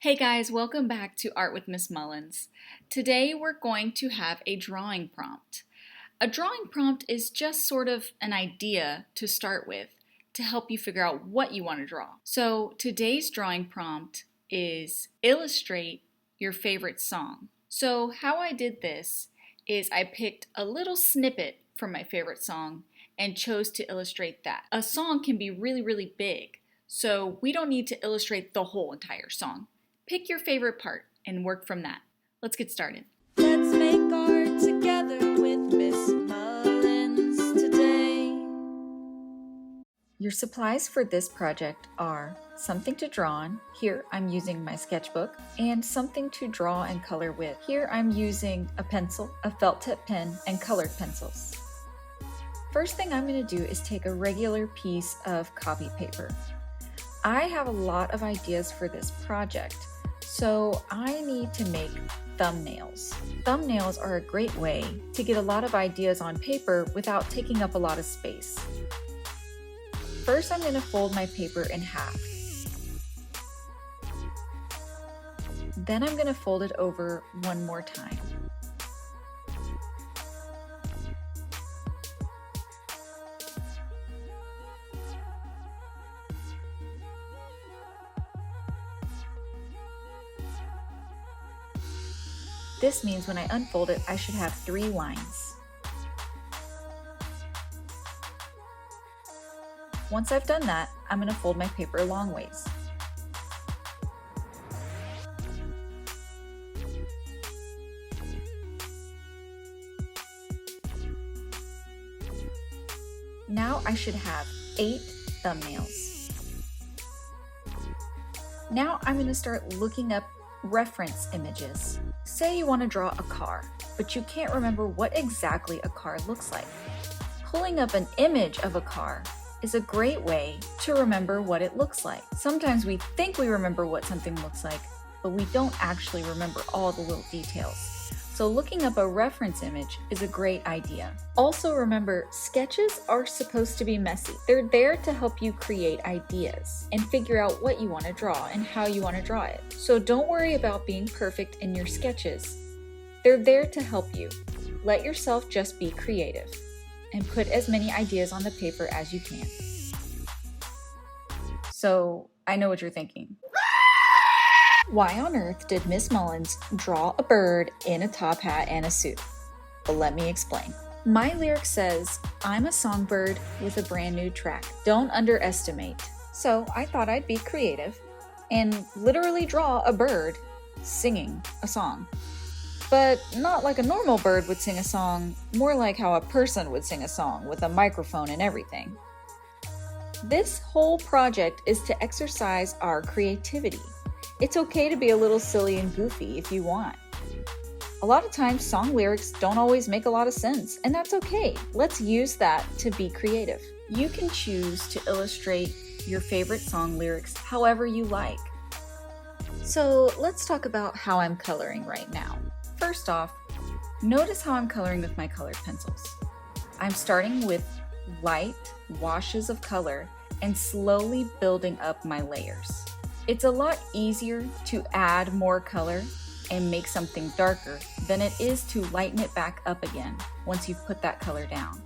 Hey guys, welcome back to Art with Miss Mullins. Today we're going to have a drawing prompt. A drawing prompt is just sort of an idea to start with to help you figure out what you want to draw. So today's drawing prompt is illustrate your favorite song. So how I did this is I picked a little snippet from my favorite song and chose to illustrate that. A song can be really big, so we don't need to illustrate the whole entire song. Pick your favorite part and work from that. Let's get started. Let's make art together with Miss Mullins today. Your supplies for this project are something to draw on. Here I'm using my sketchbook, and something to draw and color with. Here I'm using a pencil, a felt tip pen, and colored pencils. First thing I'm going to do is take a regular piece of copy paper. I have a lot of ideas for this project, so I need to make thumbnails. Thumbnails are a great way to get a lot of ideas on paper without taking up a lot of space. First, I'm going to fold my paper in half. Then I'm going to fold it over one more time. This means when I unfold it, I should have 3 lines. Once I've done that, I'm going to fold my paper long ways. Now I should have 8 thumbnails. Now I'm going to start looking up reference images. Say you want to draw a car, but you can't remember what exactly a car looks like. Pulling up an image of a car is a great way to remember what it looks like. Sometimes we think we remember what something looks like, but we don't actually remember all the little details. So looking up a reference image is a great idea. Also remember, sketches are supposed to be messy. They're there to help you create ideas and figure out what you want to draw and how you want to draw it. So don't worry about being perfect in your sketches. They're there to help you. Let yourself just be creative and put as many ideas on the paper as you can. So I know what you're thinking. Why on earth did Miss Mullins draw a bird in a top hat and a suit? Well, let me explain. My lyric says, I'm a songbird with a brand new track. Don't underestimate. So I thought I'd be creative and literally draw a bird singing a song. But not like a normal bird would sing a song, more like how a person would sing a song with a microphone and everything. This whole project is to exercise our creativity. It's okay to be a little silly and goofy if you want. A lot of times song lyrics don't always make a lot of sense, and that's okay. Let's use that to be creative. You can choose to illustrate your favorite song lyrics however you like. So let's talk about how I'm coloring right now. First off, notice how I'm coloring with my colored pencils. I'm starting with light washes of color and slowly building up my layers. It's a lot easier to add more color and make something darker than it is to lighten it back up again once you've put that color down.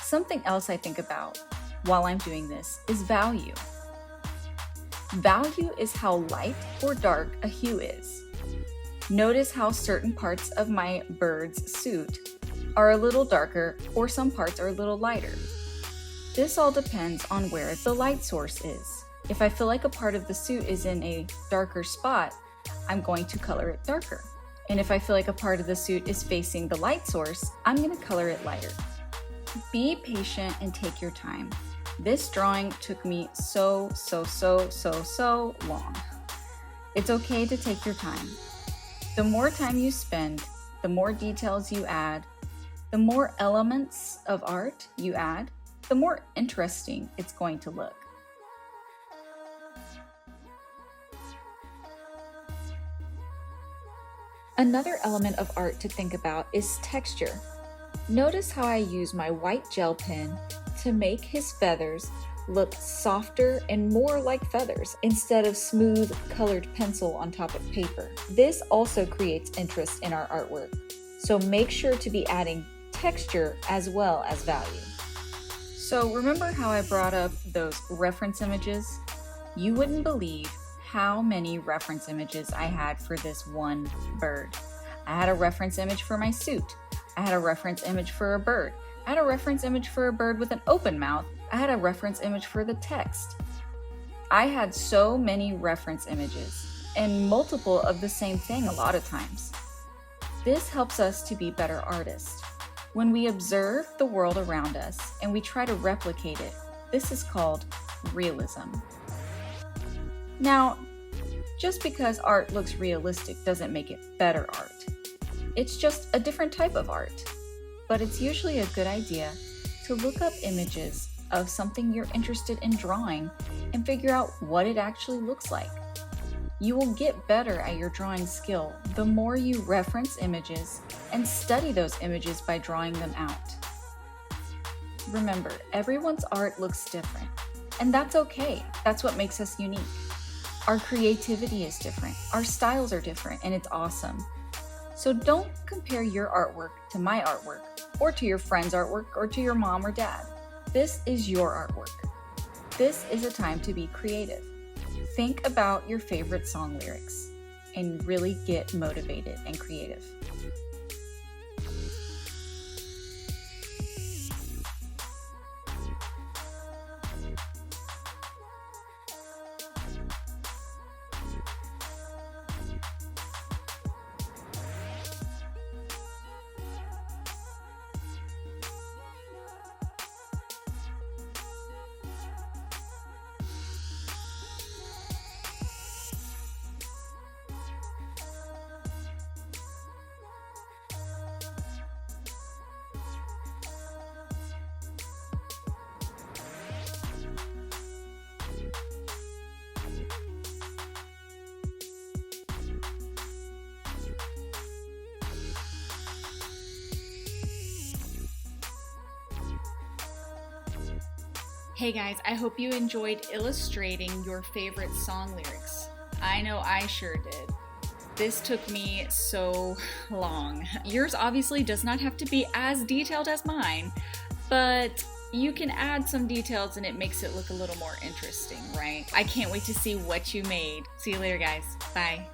Something else I think about while I'm doing this is value. Value is how light or dark a hue is. Notice how certain parts of my bird's suit are a little darker or some parts are a little lighter. This all depends on where the light source is. If I feel like a part of the suit is in a darker spot, I'm going to color it darker. And if I feel like a part of the suit is facing the light source, I'm going to color it lighter. Be patient and take your time. This drawing took me so long. It's okay to take your time. The more time you spend, the more details you add, the more elements of art you add, the more interesting it's going to look. Another element of art to think about is texture. Notice how I use my white gel pen to make his feathers look softer and more like feathers instead of smooth colored pencil on top of paper. This also creates interest in our artwork, so make sure to be adding texture as well as value. So remember how I brought up those reference images? You wouldn't believe how many reference images I had for this one bird. I had a reference image for my suit. I had a reference image for a bird. I had a reference image for a bird with an open mouth. I had a reference image for the text. I had so many reference images, and multiple of the same thing a lot of times. This helps us to be better artists. When we observe the world around us and we try to replicate it, this is called realism. Now, just because art looks realistic doesn't make it better art. It's just a different type of art. But it's usually a good idea to look up images of something you're interested in drawing and figure out what it actually looks like. You will get better at your drawing skill the more you reference images and study those images by drawing them out. Remember, everyone's art looks different, and that's okay. That's what makes us unique. Our creativity is different, our styles are different, and it's awesome. So don't compare your artwork to my artwork, or to your friend's artwork, or to your mom or dad. This is your artwork. This is a time to be creative. Think about your favorite song lyrics and really get motivated and creative. Hey guys, I hope you enjoyed illustrating your favorite song lyrics. I know I sure did. This took me so long. Yours obviously does not have to be as detailed as mine, but you can add some details and it makes it look a little more interesting, right? I can't wait to see what you made. See you later, guys. Bye.